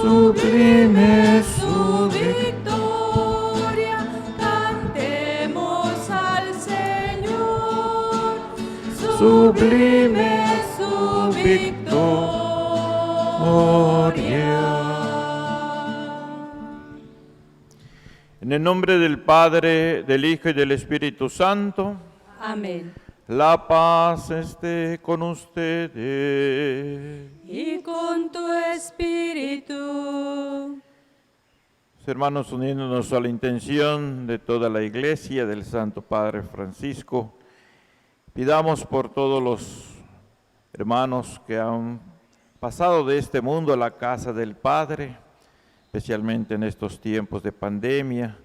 Sublime su victoria, cantemos al Señor. Sublime su victoria. En el nombre del Padre, del Hijo y del Espíritu Santo. Amén. La paz esté con ustedes. Y con tu espíritu. Hermanos, uniéndonos a la intención de toda la Iglesia, del Santo Padre Francisco, pidamos por todos los hermanos que han pasado de este mundo a la casa del Padre, especialmente en estos tiempos de pandemia.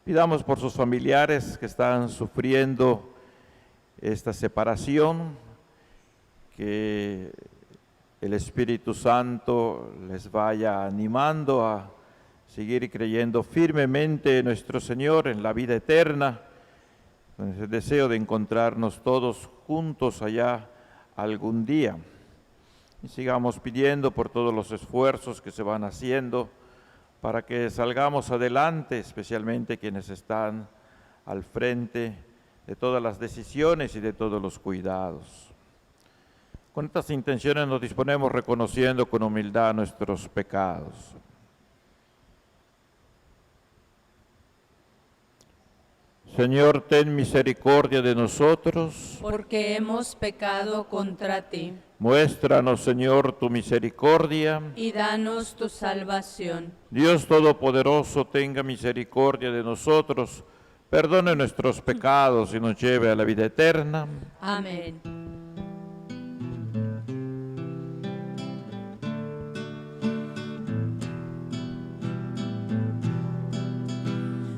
Pidamos por sus familiares que están sufriendo esta separación, que el Espíritu Santo les vaya animando a seguir creyendo firmemente en nuestro Señor, en la vida eterna, con ese deseo de encontrarnos todos juntos allá algún día. Y sigamos pidiendo por todos los esfuerzos que se van haciendo para que salgamos adelante, especialmente quienes están al frente de todas las decisiones y de todos los cuidados. Con estas intenciones nos disponemos reconociendo con humildad nuestros pecados. Señor, ten misericordia de nosotros. Porque hemos pecado contra ti. Muéstranos, Señor, tu misericordia. Y danos tu salvación. Dios Todopoderoso, tenga misericordia de nosotros, perdone nuestros pecados y nos lleve a la vida eterna. Amén.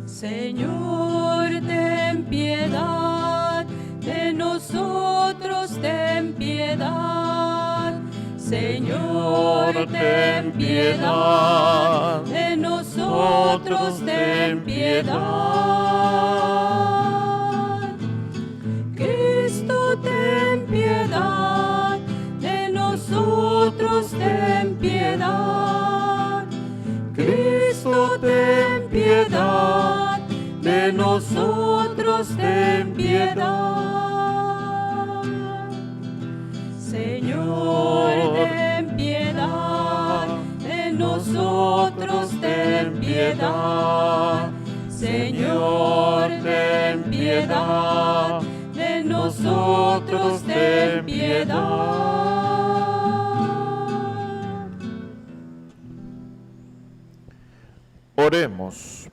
Señor, ten piedad de nosotros, ten piedad. Señor, ten piedad de nosotros, ten piedad. Cristo, ten piedad de nosotros, ten piedad. Cristo, ten piedad de nosotros, ten piedad. Señor, ten piedad de nosotros, ten piedad. Señor, ten piedad de nosotros, ten piedad. Oremos.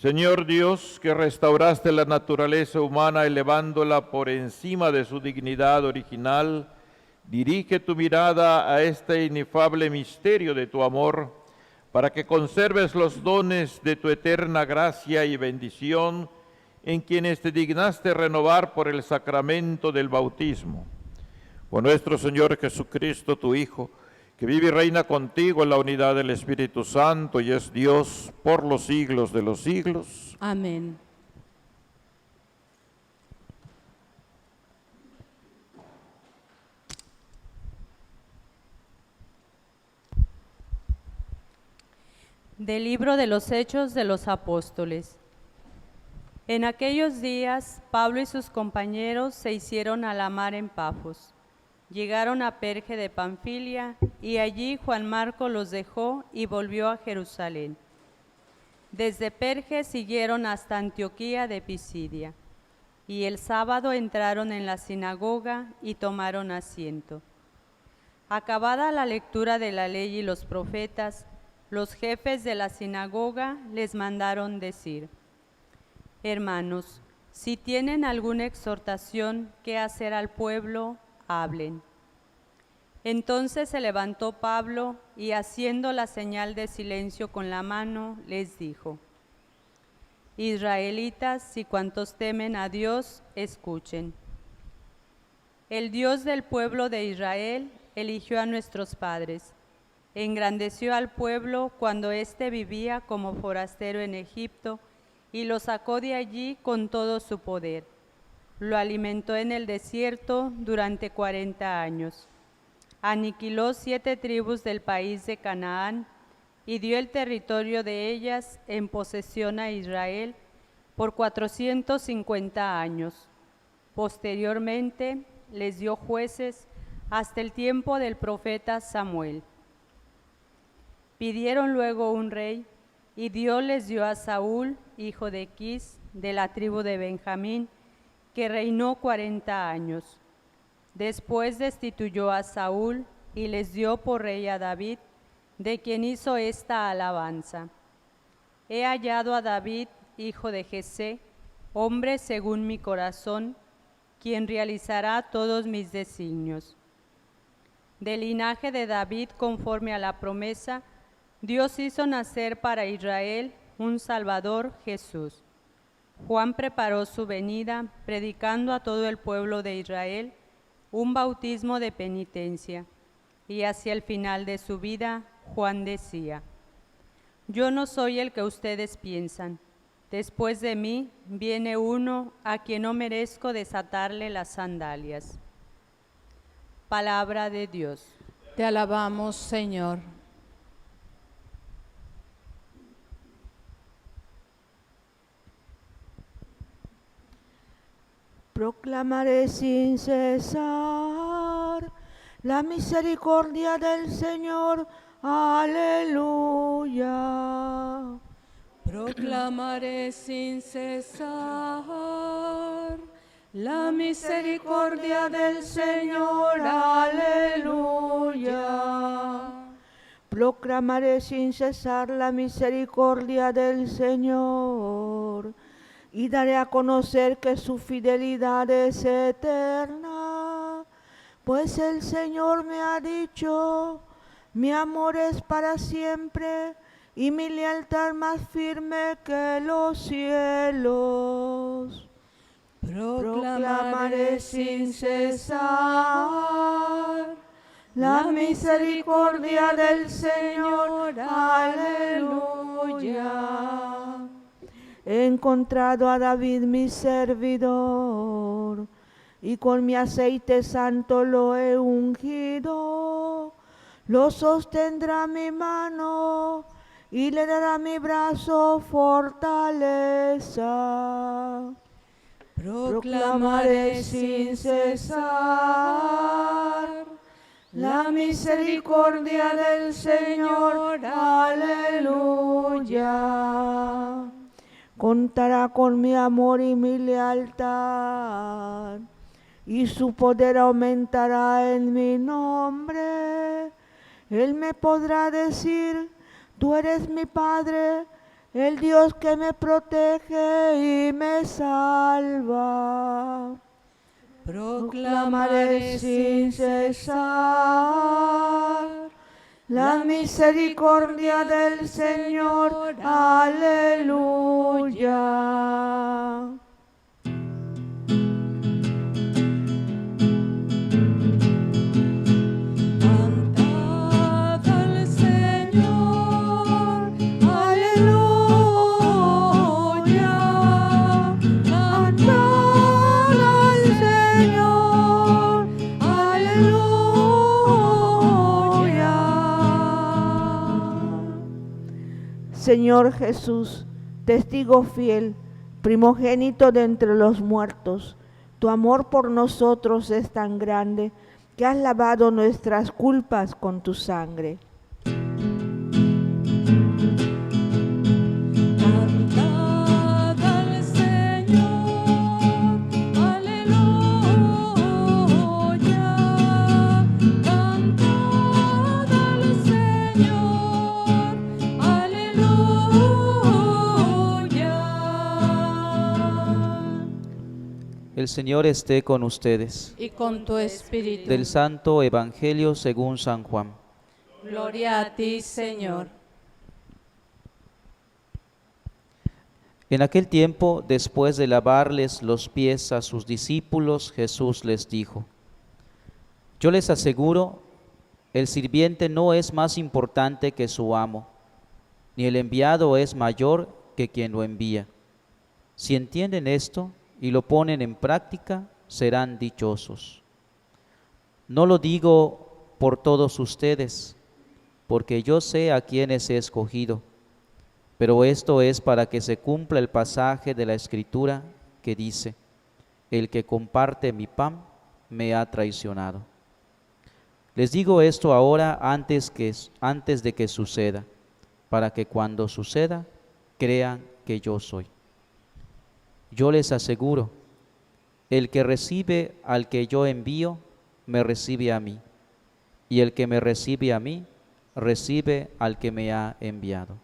Señor Dios, que restauraste la naturaleza humana elevándola por encima de su dignidad original, dirige tu mirada a este inefable misterio de tu amor, para que conserves los dones de tu eterna gracia y bendición en quienes te dignaste renovar por el sacramento del bautismo. Por nuestro Señor Jesucristo, tu Hijo, que vive y reina contigo en la unidad del Espíritu Santo y es Dios por los siglos de los siglos. Amén. Del libro de los Hechos de los Apóstoles. En aquellos días, Pablo y sus compañeros se hicieron a la mar en Pafos. Llegaron a Perge de Panfilia y allí Juan Marco los dejó y volvió a Jerusalén. Desde Perge siguieron hasta Antioquía de Pisidia. Y el sábado entraron en la sinagoga y tomaron asiento. Acabada la lectura de la ley y los profetas, los jefes de la sinagoga les mandaron decir: Hermanos, si tienen alguna exhortación que hacer al pueblo, hablen. Entonces se levantó Pablo y, haciendo la señal de silencio con la mano, les dijo: Israelitas y cuantos temen a Dios, escuchen. El Dios del pueblo de Israel eligió a nuestros padres, engrandeció al pueblo cuando éste vivía como forastero en Egipto y lo sacó de allí con todo su poder. Lo alimentó en el desierto durante 40 años. Aniquiló 7 tribus del país de Canaán y dio el territorio de ellas en posesión a Israel por 450 años. Posteriormente les dio jueces hasta el tiempo del profeta Samuel. Pidieron luego un rey, y Dios les dio a Saúl, hijo de Quis, de la tribu de Benjamín, que reinó 40 años. Después destituyó a Saúl y les dio por rey a David, de quien hizo esta alabanza: He hallado a David, hijo de Jesé, hombre según mi corazón, quien realizará todos mis designios. Del linaje de David, conforme a la promesa, Dios hizo nacer para Israel un Salvador, Jesús. Juan preparó su venida, predicando a todo el pueblo de Israel un bautismo de penitencia. Y hacia el final de su vida, Juan decía: Yo no soy el que ustedes piensan. Después de mí viene uno a quien no merezco desatarle las sandalias. Palabra de Dios. Te alabamos, Señor. Proclamaré sin cesar la misericordia del Señor. Aleluya. Proclamaré sin cesar la misericordia del Señor. Aleluya. Proclamaré sin cesar la misericordia del Señor y daré a conocer que su fidelidad es eterna, pues el Señor me ha dicho: mi amor es para siempre y mi lealtad más firme que los cielos. Proclamaré sin cesar la misericordia del Señor. Aleluya. He encontrado a David mi servidor, y con mi aceite santo lo he ungido. Lo sostendrá mi mano y le dará mi brazo fortaleza. Proclamaré sin cesar la misericordia del Señor. Aleluya. Contará con mi amor y mi lealtad, y su poder aumentará en mi nombre. Él me podrá decir: tú eres mi Padre, el Dios que me protege y me salva. Proclamaré sin cesar la misericordia del Señor. Aleluya. Cantad al Señor, aleluya. Cantad al Señor, aleluya. Señor Jesús, testigo fiel, primogénito de entre los muertos, tu amor por nosotros es tan grande que has lavado nuestras culpas con tu sangre. Cantad al Señor, El Señor esté con ustedes. y con tu espíritu. Del Santo Evangelio según San Juan. Gloria a ti, Señor. En aquel tiempo, después de lavarles los pies a sus discípulos, Jesús les dijo: Yo les aseguro, el sirviente no es más importante que su amo, ni el enviado es mayor que quien lo envía. Si entienden esto y lo ponen en práctica, serán dichosos. No lo digo por todos ustedes, porque yo sé a quienes he escogido, pero esto es para que se cumpla el pasaje de la Escritura que dice: El que comparte mi pan me ha traicionado. Les digo esto ahora antes de que suceda, para que cuando suceda crean que yo soy. Yo les aseguro, el que recibe al que yo envío, me recibe a mí, y el que me recibe a mí, recibe al que me ha enviado.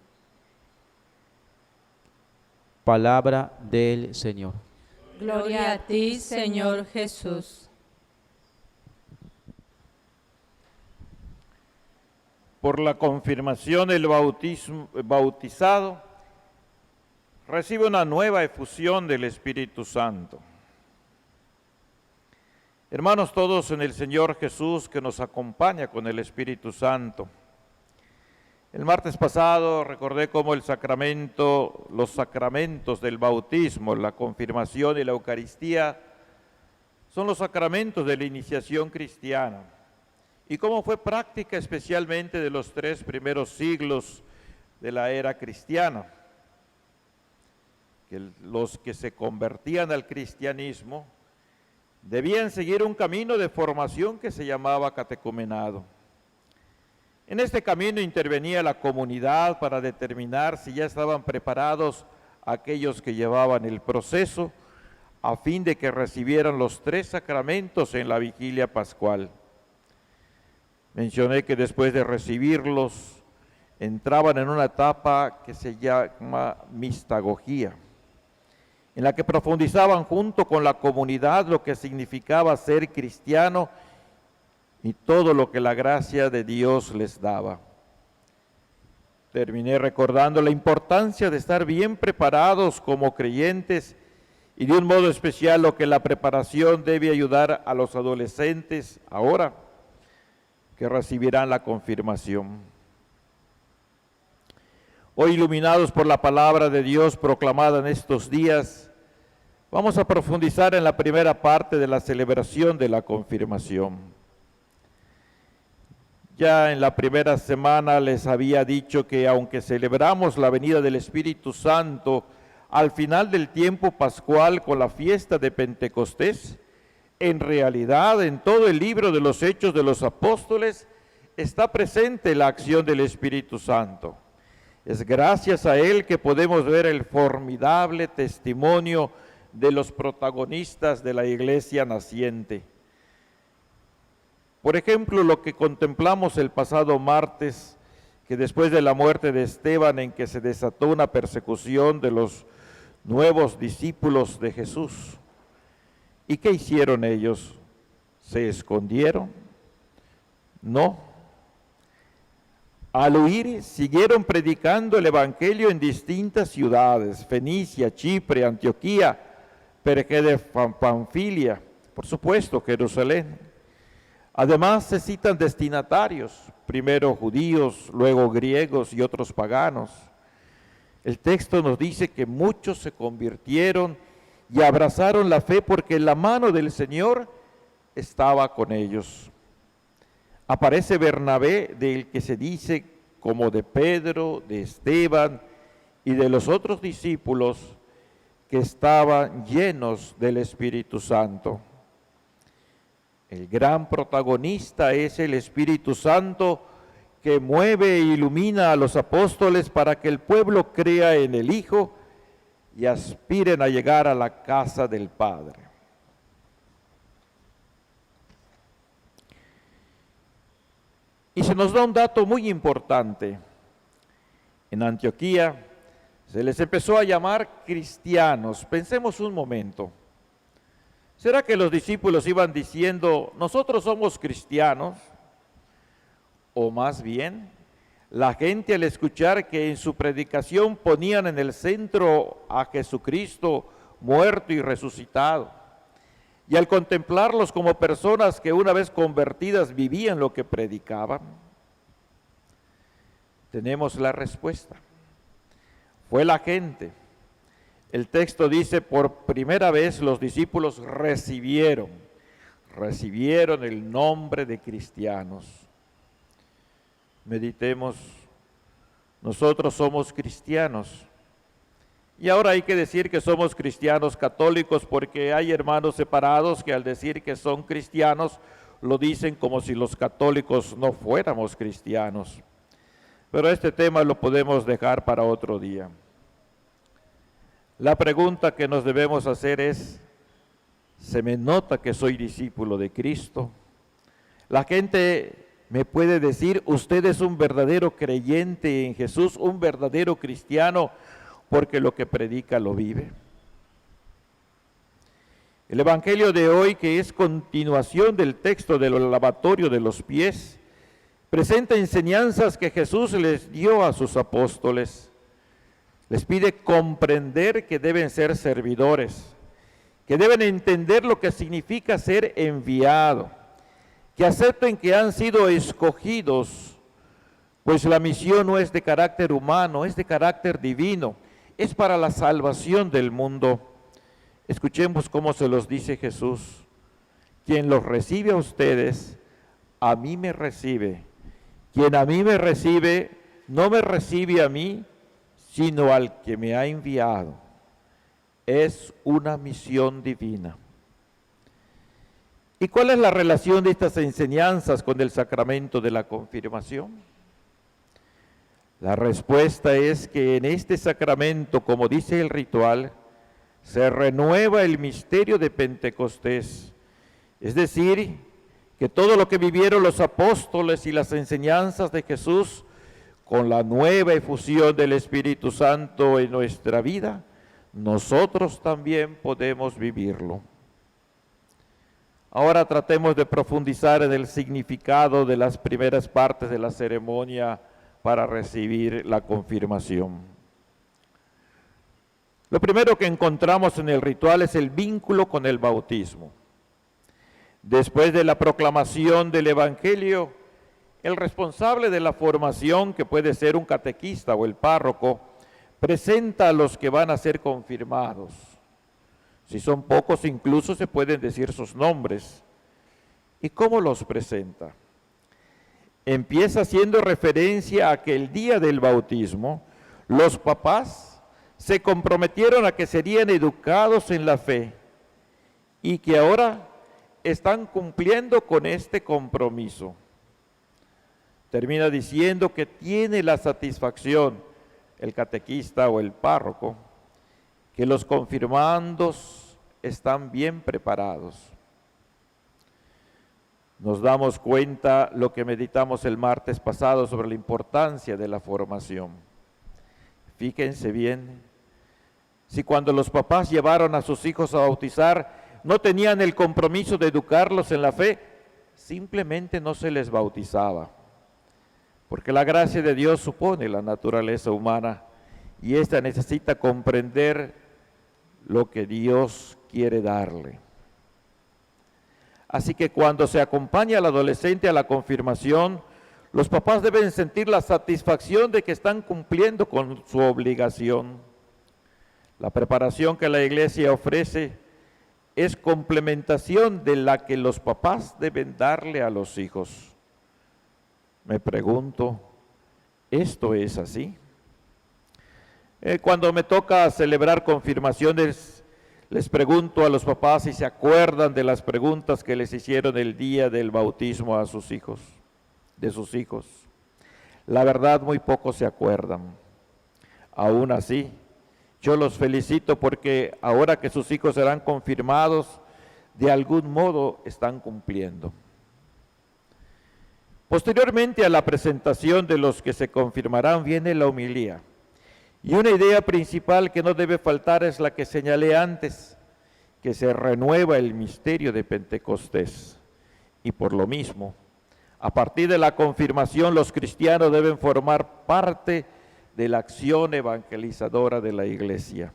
Palabra del Señor. Gloria a ti, Señor Jesús. Por la confirmación el bautizado recibe una nueva efusión del Espíritu Santo. Hermanos todos en el Señor Jesús que nos acompaña con el Espíritu Santo. El martes pasado recordé cómo los sacramentos del bautismo, la confirmación y la Eucaristía son los sacramentos de la iniciación cristiana y cómo fue práctica especialmente de los 3 primeros siglos de la era cristiana. Que los que se convertían al cristianismo debían seguir un camino de formación que se llamaba catecumenado. En este camino intervenía la comunidad para determinar si ya estaban preparados aquellos que llevaban el proceso a fin de que recibieran los 3 sacramentos en la vigilia pascual. Mencioné que después de recibirlos entraban en una etapa que se llama mistagogía, en la que profundizaban junto con la comunidad lo que significaba ser cristiano y todo lo que la gracia de Dios les daba. Terminé recordando la importancia de estar bien preparados como creyentes y de un modo especial lo que la preparación debe ayudar a los adolescentes ahora que recibirán la confirmación. Hoy, iluminados por la palabra de Dios proclamada en estos días, vamos a profundizar en la primera parte de la celebración de la confirmación. Ya en la primera semana les había dicho que aunque celebramos la venida del Espíritu Santo al final del tiempo pascual con la fiesta de Pentecostés, en realidad en todo el libro de los Hechos de los Apóstoles está presente la acción del Espíritu Santo. Es gracias a él que podemos ver el formidable testimonio de los protagonistas de la iglesia naciente. Por ejemplo, lo que contemplamos el pasado martes, que después de la muerte de Esteban, en que se desató una persecución de los nuevos discípulos de Jesús. ¿Y qué hicieron ellos? ¿Se escondieron? No. Al huir, siguieron predicando el Evangelio en distintas ciudades: Fenicia, Chipre, Antioquía, Perge de Panfilia, por supuesto, Jerusalén. Además se citan destinatarios, primero judíos, luego griegos y otros paganos. El texto nos dice que muchos se convirtieron y abrazaron la fe porque la mano del Señor estaba con ellos. Aparece Bernabé, del que se dice como de Pedro, de Esteban y de los otros discípulos que estaban llenos del Espíritu Santo. El gran protagonista es el Espíritu Santo que mueve e ilumina a los apóstoles para que el pueblo crea en el Hijo y aspiren a llegar a la casa del Padre. Y se nos da un dato muy importante. En Antioquía se les empezó a llamar cristianos. Pensemos un momento. ¿Será que los discípulos iban diciendo, nosotros somos cristianos? O más bien, la gente al escuchar que en su predicación ponían en el centro a Jesucristo muerto y resucitado, y al contemplarlos como personas que una vez convertidas vivían lo que predicaban, tenemos la respuesta. Fue la gente. El texto dice, por primera vez los discípulos recibieron el nombre de cristianos. Meditemos, nosotros somos cristianos. Y ahora hay que decir que somos cristianos católicos porque hay hermanos separados que al decir que son cristianos lo dicen como si los católicos no fuéramos cristianos. Pero este tema lo podemos dejar para otro día. La pregunta que nos debemos hacer es, ¿se me nota que soy discípulo de Cristo? La gente me puede decir, usted es un verdadero creyente en Jesús, un verdadero cristiano, porque lo que predica lo vive. El Evangelio de hoy, que es continuación del texto del lavatorio de los pies, presenta enseñanzas que Jesús les dio a sus apóstoles. Les pide comprender que deben ser servidores, que deben entender lo que significa ser enviado, que acepten que han sido escogidos, pues la misión no es de carácter humano, es de carácter divino, es para la salvación del mundo. Escuchemos cómo se los dice Jesús. Quien los recibe a ustedes, a mí me recibe. Quien a mí me recibe, no me recibe a mí, sino al que me ha enviado. Es una misión divina. ¿Y cuál es la relación de estas enseñanzas con el sacramento de la confirmación? La respuesta es que en este sacramento, como dice el ritual, se renueva el misterio de Pentecostés. Es decir, que todo lo que vivieron los apóstoles y las enseñanzas de Jesús, con la nueva efusión del Espíritu Santo en nuestra vida, nosotros también podemos vivirlo. Ahora tratemos de profundizar en el significado de las primeras partes de la ceremonia para recibir la confirmación. Lo primero que encontramos en el ritual es el vínculo con el bautismo. Después de la proclamación del Evangelio, el responsable de la formación, que puede ser un catequista o el párroco, presenta a los que van a ser confirmados. Si son pocos, incluso se pueden decir sus nombres. ¿Y cómo los presenta? Empieza haciendo referencia a que el día del bautismo, los papás se comprometieron a que serían educados en la fe y que ahora están cumpliendo con este compromiso. Termina diciendo que tiene la satisfacción el catequista o el párroco, que los confirmandos están bien preparados. Nos damos cuenta lo que meditamos el martes pasado sobre la importancia de la formación. Fíjense bien, si cuando los papás llevaron a sus hijos a bautizar, no tenían el compromiso de educarlos en la fe, simplemente no se les bautizaba. Porque la gracia de Dios supone la naturaleza humana y ésta necesita comprender lo que Dios quiere darle. Así que cuando se acompaña al adolescente a la confirmación, los papás deben sentir la satisfacción de que están cumpliendo con su obligación. La preparación que la Iglesia ofrece es complementación de la que los papás deben darle a los hijos. Me pregunto, ¿esto es así? Cuando me toca celebrar confirmaciones, les pregunto a los papás si se acuerdan de las preguntas que les hicieron el día del bautismo a sus hijos, de sus hijos. La verdad, muy pocos se acuerdan. Aún así, yo los felicito porque ahora que sus hijos serán confirmados, de algún modo están cumpliendo. Posteriormente a la presentación de los que se confirmarán viene la homilía. Y una idea principal que no debe faltar es la que señalé antes, que se renueva el misterio de Pentecostés. Y por lo mismo, a partir de la confirmación, los cristianos deben formar parte de la acción evangelizadora de la Iglesia.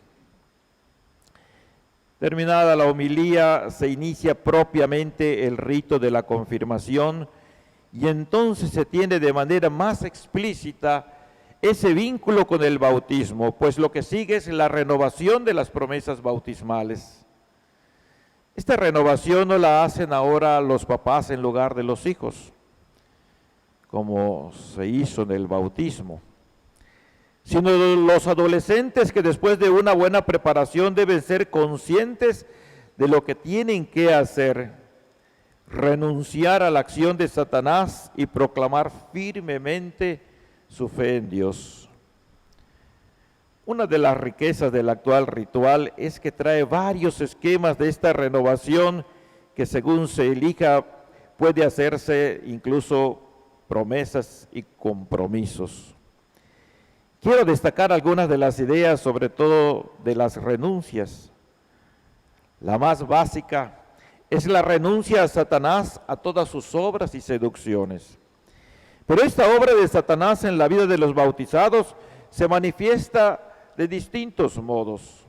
Terminada la homilía, se inicia propiamente el rito de la confirmación y entonces se tiene de manera más explícita ese vínculo con el bautismo, pues lo que sigue es la renovación de las promesas bautismales. Esta renovación no la hacen ahora los papás en lugar de los hijos, como se hizo en el bautismo, sino los adolescentes que después de una buena preparación deben ser conscientes de lo que tienen que hacer, renunciar a la acción de Satanás y proclamar firmemente su fe en Dios. Una de las riquezas del actual ritual es que trae varios esquemas de esta renovación que según se elija puede hacerse incluso promesas y compromisos. Quiero destacar algunas de las ideas, sobre todo de las renuncias. La más básica es la renuncia a Satanás a todas sus obras y seducciones. Pero esta obra de Satanás en la vida de los bautizados se manifiesta de distintos modos.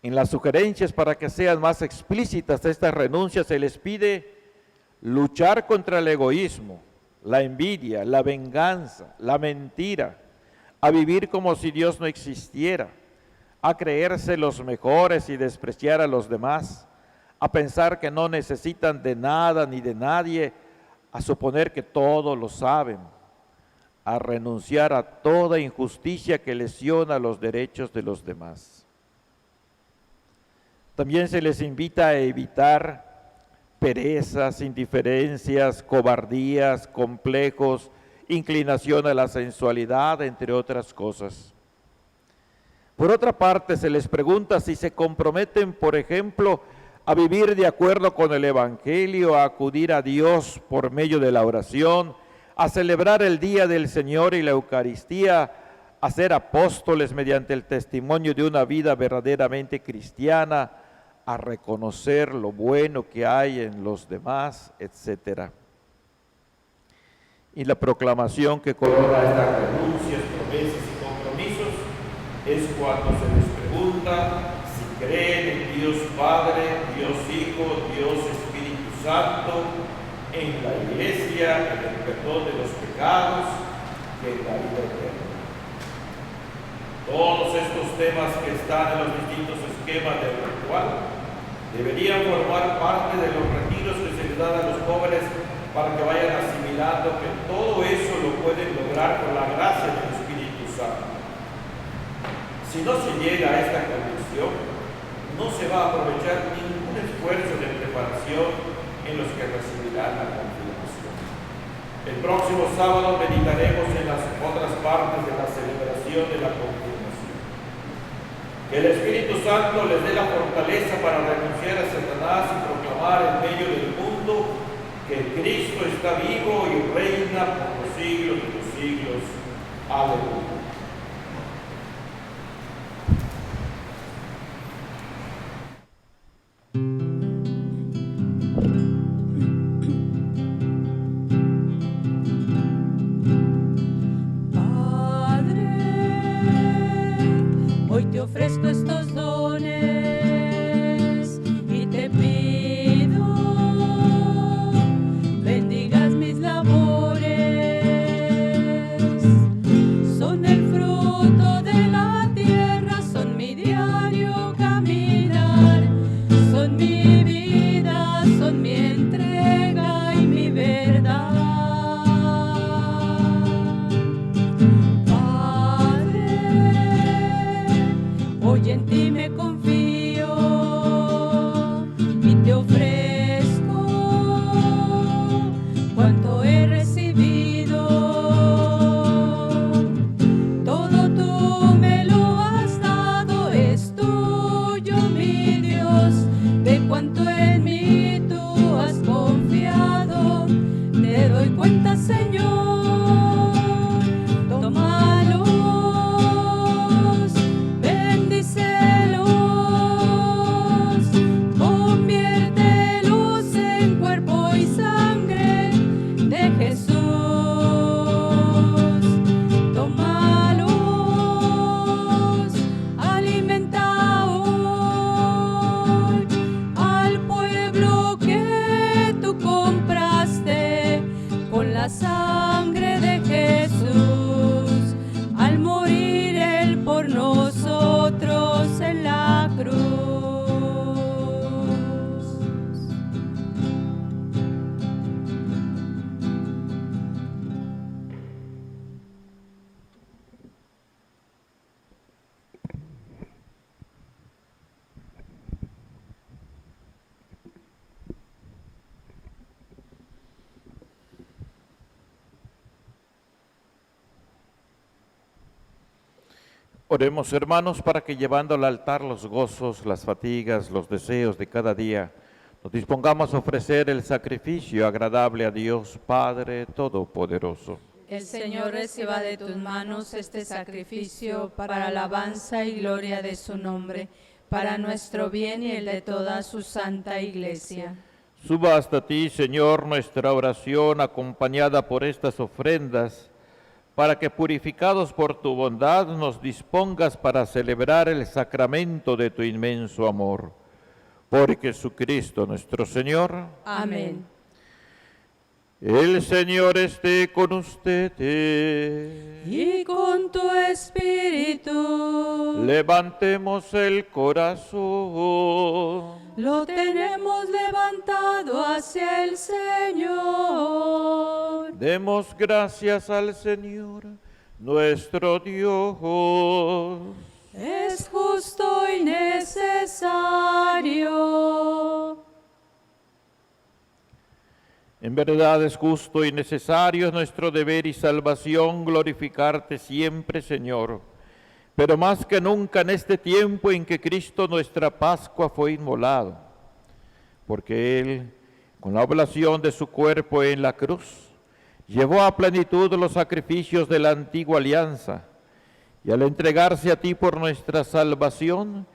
En las sugerencias para que sean más explícitas estas renuncias se les pide luchar contra el egoísmo, la envidia, la venganza, la mentira, a vivir como si Dios no existiera, a creerse los mejores y despreciar a los demás, a pensar que no necesitan de nada ni de nadie, a suponer que todo lo saben, a renunciar a toda injusticia que lesiona los derechos de los demás. También se les invita a evitar perezas, indiferencias, cobardías, complejos, inclinación a la sensualidad, entre otras cosas. Por otra parte, se les pregunta si se comprometen, por ejemplo, a vivir de acuerdo con el Evangelio, a acudir a Dios por medio de la oración, a celebrar el Día del Señor y la Eucaristía, a ser apóstoles mediante el testimonio de una vida verdaderamente cristiana, a reconocer lo bueno que hay en los demás, etc. Y la proclamación que corona estas renuncias, promesas y compromisos es cuando se les pregunta si creen en Dios Padre, Dios Hijo, Dios Espíritu Santo, en la Iglesia, en el perdón de los pecados y en la vida eterna. Todos estos temas que están en los distintos esquemas del ritual deberían formar parte de los retiros que se les dan a los jóvenes para que vayan asimilando que todo eso lo pueden lograr con la gracia del Espíritu Santo. Si no se llega a esta condición, no se va a aprovechar ningún esfuerzo de preparación en los que recibirán la confirmación. El próximo sábado meditaremos en las otras partes de la celebración de la confirmación. Que el Espíritu Santo les dé la fortaleza para renunciar a Satanás y proclamar en medio del mundo que Cristo está vivo y reina por los siglos de los siglos. Aleluya. Te ofrezco estos dones y te pido bendigas mis labores. Son el Oremos, hermanos, para que llevando al altar los gozos, las fatigas, los deseos de cada día, nos dispongamos a ofrecer el sacrificio agradable a Dios Padre Todopoderoso. El Señor reciba de tus manos este sacrificio para alabanza y gloria de su nombre, para nuestro bien y el de toda su santa Iglesia. Suba hasta ti, Señor, nuestra oración acompañada por estas ofrendas, para que purificados por tu bondad nos dispongas para celebrar el sacramento de tu inmenso amor. Por Jesucristo nuestro Señor. Amén. El Señor esté con ustedes. Y con tu espíritu Levantemos el corazón. lo tenemos levantado hacia el Señor. Demos gracias al Señor, nuestro Dios. Es justo y necesario. En verdad es justo y necesario, es nuestro deber y salvación glorificarte siempre, Señor. Pero más que nunca en este tiempo en que Cristo nuestra Pascua fue inmolado, porque Él, con la oblación de su cuerpo en la cruz, llevó a plenitud los sacrificios de la antigua alianza, y al entregarse a ti por nuestra salvación,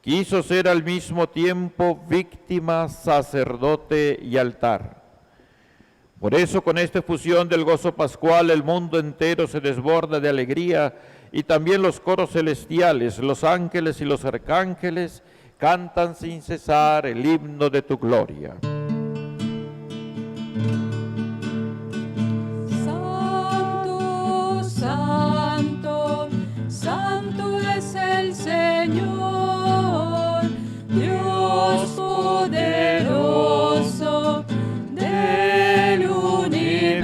quiso ser al mismo tiempo víctima, sacerdote y altar. Por eso, con esta efusión del gozo pascual, el mundo entero se desborda de alegría, y también los coros celestiales, los ángeles y los arcángeles cantan sin cesar el himno de tu gloria. Santo, santo, santo es el Señor, Dios poderoso del universo.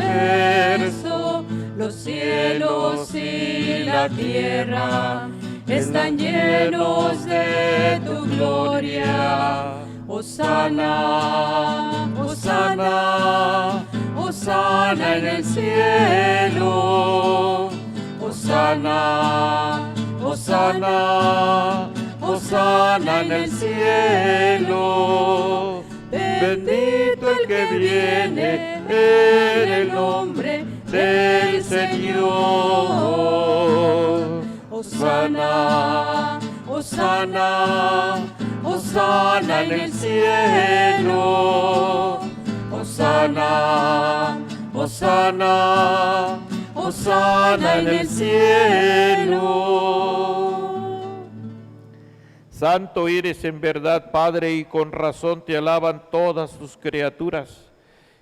Los cielos y la tierra están llenos de tu gloria. Hosana, hosana, hosana en el cielo. Hosana, hosana, hosana en el cielo. Bendito el que viene en el nombre del Señor. Hosana, hosana, hosana en el cielo. Hosana, hosana, hosana en el cielo. Santo eres en verdad, Padre, y con razón te alaban todas tus criaturas,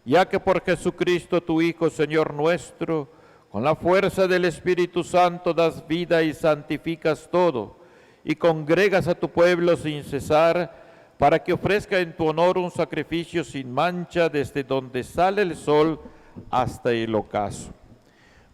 ya que por Jesucristo tu Hijo, Señor nuestro, con la fuerza del Espíritu Santo das vida y santificas todo, y congregas a tu pueblo sin cesar, para que ofrezca en tu honor un sacrificio sin mancha desde donde sale el sol hasta el ocaso.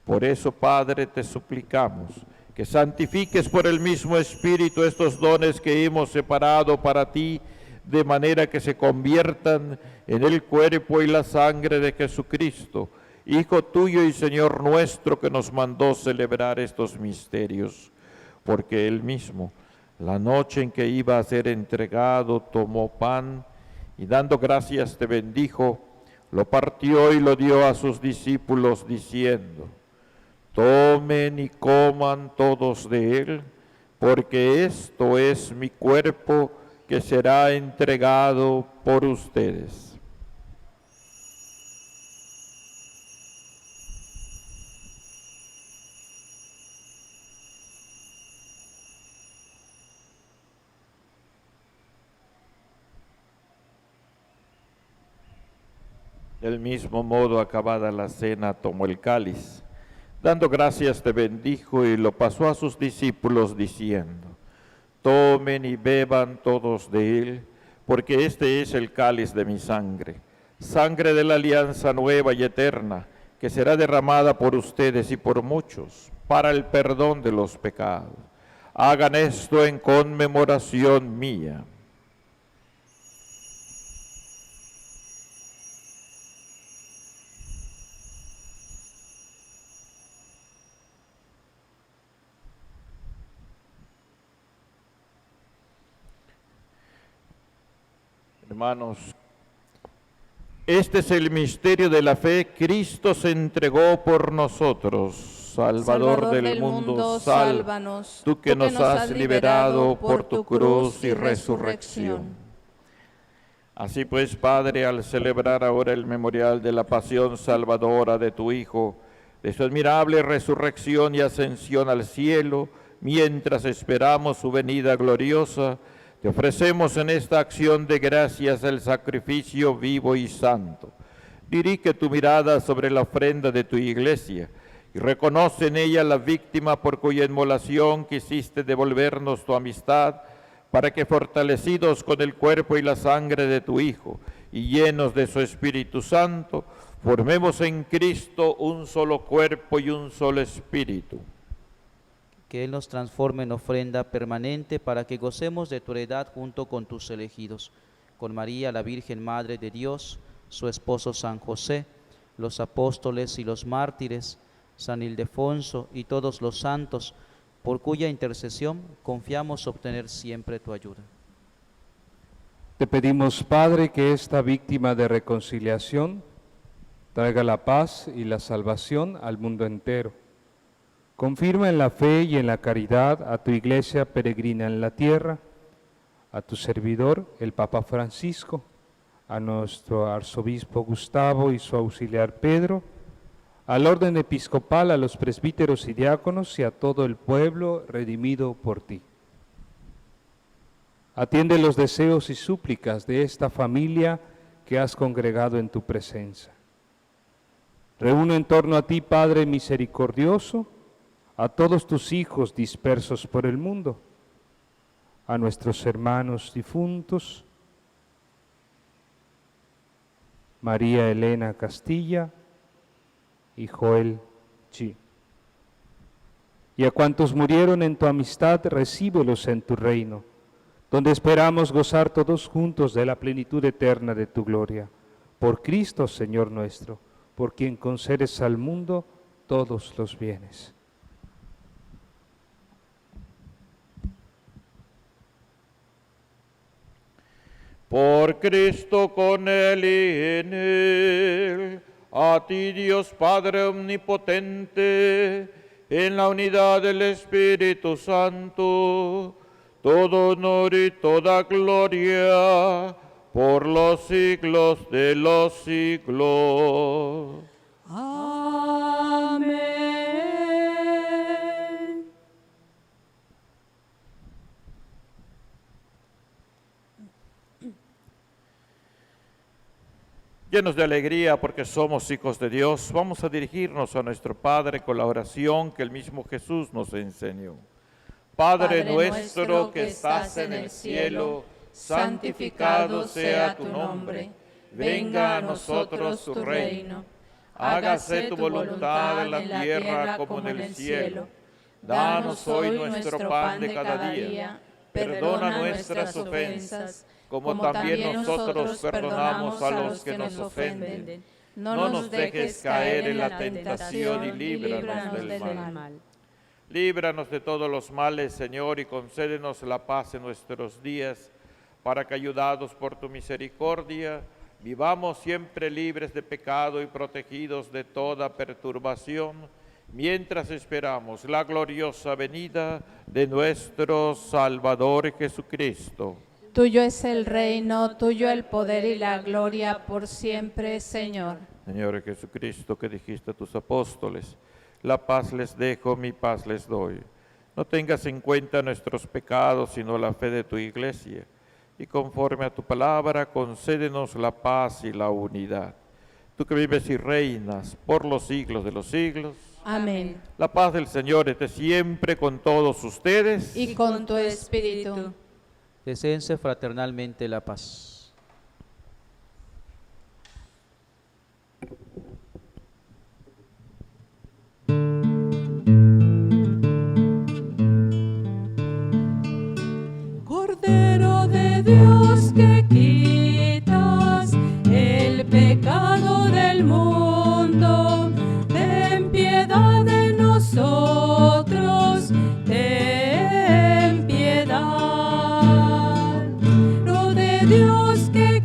Por eso, Padre, te suplicamos que santifiques por el mismo Espíritu estos dones que hemos separado para ti, de manera que se conviertan en el cuerpo y la sangre de Jesucristo, Hijo tuyo y Señor nuestro, que nos mandó celebrar estos misterios. Porque Él mismo, la noche en que iba a ser entregado, tomó pan y dando gracias te bendijo, lo partió y lo dio a sus discípulos diciendo: tomen y coman todos de él, porque esto es mi cuerpo que será entregado por ustedes. Del mismo modo, acabada la cena, tomó el cáliz. Dando gracias te bendijo y lo pasó a sus discípulos diciendo: tomen y beban todos de él, porque este es el cáliz de mi sangre, sangre de la alianza nueva y eterna, que será derramada por ustedes y por muchos, para el perdón de los pecados. Hagan esto en conmemoración mía. Hermanos, este es el misterio de la fe. Cristo se entregó por nosotros. Salvador del mundo, sálvanos. Tú que nos has liberado por tu cruz y resurrección. Así pues, Padre, al celebrar ahora el memorial de la pasión salvadora de tu Hijo, de su admirable resurrección y ascensión al cielo, mientras esperamos su venida gloriosa, te ofrecemos en esta acción de gracias el sacrificio vivo y santo. Dirige tu mirada sobre la ofrenda de tu iglesia y reconoce en ella la víctima por cuya inmolación quisiste devolvernos tu amistad, para que fortalecidos con el cuerpo y la sangre de tu Hijo y llenos de su Espíritu Santo, formemos en Cristo un solo cuerpo y un solo espíritu. Que Él nos transforme en ofrenda permanente para que gocemos de tu heredad junto con tus elegidos, con María, la Virgen Madre de Dios, su esposo San José, los apóstoles y los mártires, San Ildefonso y todos los santos, por cuya intercesión confiamos obtener siempre tu ayuda. Te pedimos, Padre, que esta víctima de reconciliación traiga la paz y la salvación al mundo entero. Confirma en la fe y en la caridad a tu Iglesia peregrina en la tierra, a tu servidor, el Papa Francisco, a nuestro arzobispo Gustavo y su auxiliar Pedro, al orden episcopal, a los presbíteros y diáconos y a todo el pueblo redimido por ti. Atiende los deseos y súplicas de esta familia que has congregado en tu presencia. Reúne en torno a ti, Padre misericordioso, a todos tus hijos dispersos por el mundo, a nuestros hermanos difuntos, María Elena Castilla y Joel Chi. Y a cuantos murieron en tu amistad, recíbelos en tu reino, donde esperamos gozar todos juntos de la plenitud eterna de tu gloria. Por Cristo, Señor nuestro, por quien concedes al mundo todos los bienes. Por Cristo, con Él y en Él, a ti, Dios Padre omnipotente, en la unidad del Espíritu Santo, todo honor y toda gloria por los siglos de los siglos. Amén. Llenos de alegría porque somos hijos de Dios, vamos a dirigirnos a nuestro Padre con la oración que el mismo Jesús nos enseñó. Padre nuestro que estás en el cielo, santificado sea tu nombre. Venga a nosotros tu reino. Hágase tu voluntad en la tierra como en el cielo. Danos hoy nuestro pan de cada día. Perdona nuestras ofensas, como también nosotros perdonamos a los que nos ofenden. No nos dejes caer en la tentación y líbranos del mal. Líbranos de todos los males, Señor, y concédenos la paz en nuestros días, para que, ayudados por tu misericordia, vivamos siempre libres de pecado y protegidos de toda perturbación, mientras esperamos la gloriosa venida de nuestro Salvador Jesucristo. Tuyo es el reino, tuyo el poder y la gloria por siempre, Señor. Señor Jesucristo, que dijiste a tus apóstoles, la paz les dejo, mi paz les doy. No tengas en cuenta nuestros pecados, sino la fe de tu iglesia. Y conforme a tu palabra, concédenos la paz y la unidad. Tú que vives y reinas por los siglos de los siglos. Amén. La paz del Señor esté siempre con todos ustedes. Y con tu espíritu. Deseense fraternalmente la paz. Cordero de Dios que quitas el pecado del mundo, ten piedad de nosotros, ten piedad. Cordero de Dios que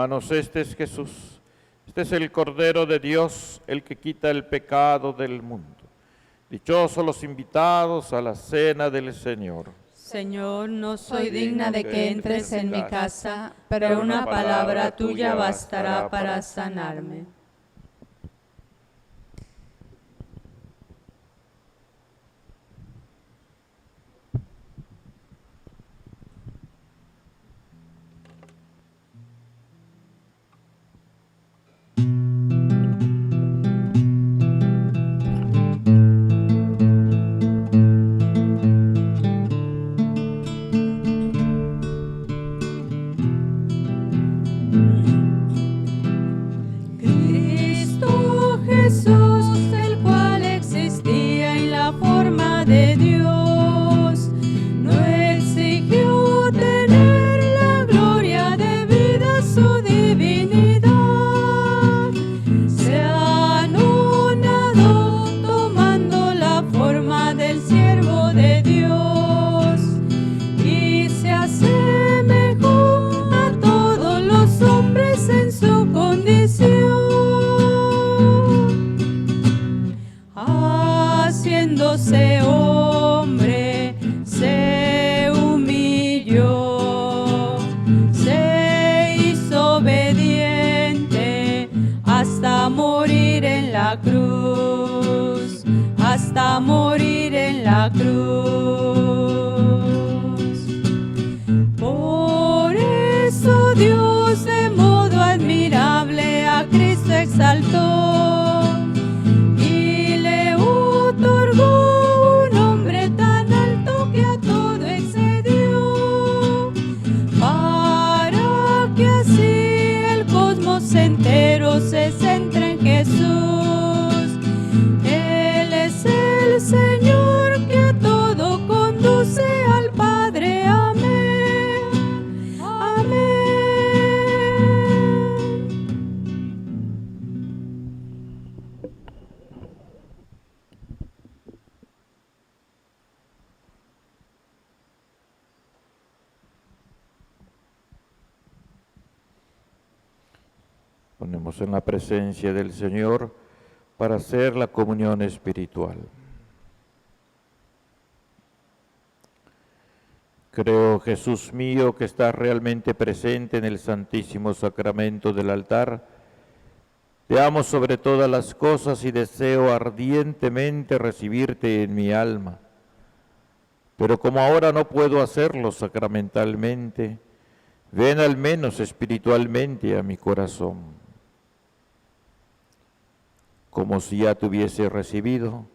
Hermanos, este es Jesús. Este es el Cordero de Dios, el que quita el pecado del mundo. Dichosos los invitados a la cena del Señor. Señor, no Soy digna de que entres en mi casa, pero una palabra tuya bastará para sanarme. Cristo Jesús, el cual existía en la forma de Dios, no exigió tener la gloria debida a su divinidad. Se anonadó tomando la forma del siervo de Dios y se asemejó a todos los hombres en su condición. Haciéndose hombre, se humilló, se hizo obediente hasta morir en la cruz, hasta morir en la cruz. Por eso Dios de modo admirable a Cristo exaltó y le otorgó un nombre tan alto que a todo excedió, para que así el cosmos entero se centre en Jesús. Él es el Señor que a todo conduce al Padre. Amén. Amén. Ponemos en la presencia del Señor para hacer la comunión espiritual. Creo, Jesús mío, que estás realmente presente en el Santísimo Sacramento del altar. Te amo sobre todas las cosas y deseo ardientemente recibirte en mi alma. Pero como ahora no puedo hacerlo sacramentalmente, ven al menos espiritualmente a mi corazón. Como si ya te hubiese recibido,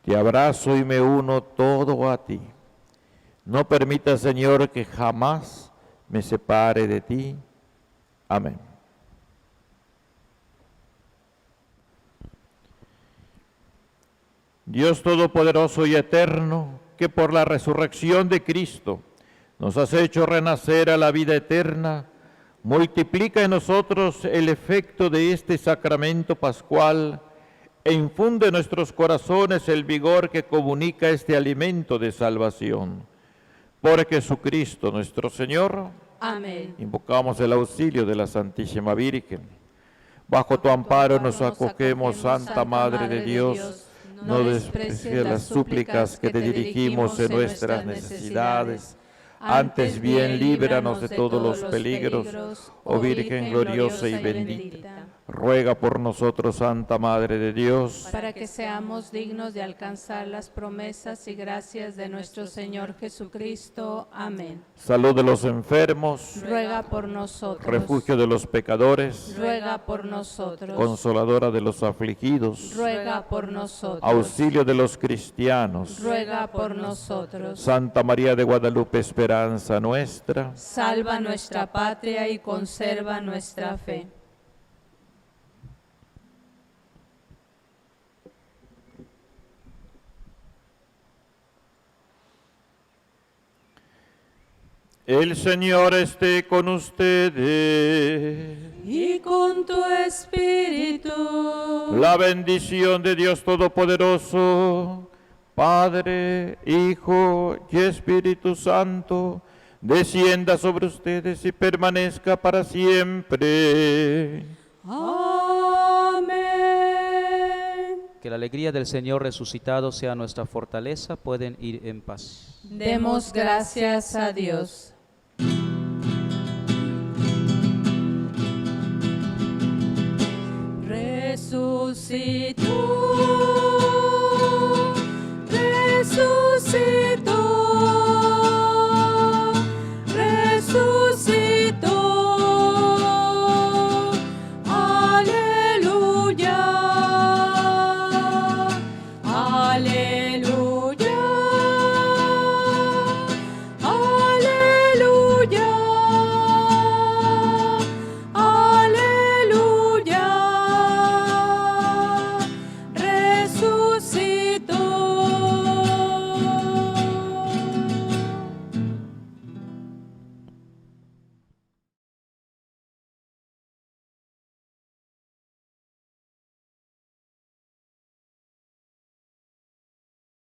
te abrazo y me uno todo a ti. No permita, Señor, que jamás me separe de ti. Amén. Dios Todopoderoso y Eterno, que por la resurrección de Cristo nos has hecho renacer a la vida eterna, multiplica en nosotros el efecto de este sacramento pascual e infunde en nuestros corazones el vigor que comunica este alimento de salvación. Por Jesucristo nuestro Señor. Amén. Invocamos el auxilio de la Santísima Virgen. Bajo tu amparo nos acogemos, Santa Madre de Dios. No desprecies las súplicas que te dirigimos en nuestras necesidades. Antes bien, líbranos de todos los peligros, oh Virgen gloriosa y bendita. Ruega por nosotros, Santa Madre de Dios, para que seamos dignos de alcanzar las promesas y gracias de nuestro Señor Jesucristo. Amén. salud de los enfermos, Ruega por nosotros. refugio de los pecadores, Ruega por nosotros. consoladora de los afligidos, Ruega por nosotros. auxilio de los cristianos, Ruega por nosotros. Santa María de Guadalupe, esperanza nuestra. Salva nuestra patria y conserva nuestra fe. El Señor esté con ustedes. Y con tu espíritu. La bendición de Dios Todopoderoso, Padre, Hijo y Espíritu Santo, descienda sobre ustedes y permanezca para siempre. Amén. Que la alegría del Señor resucitado sea nuestra fortaleza. Pueden ir en paz. Demos gracias a Dios. Resucitó, resucitó.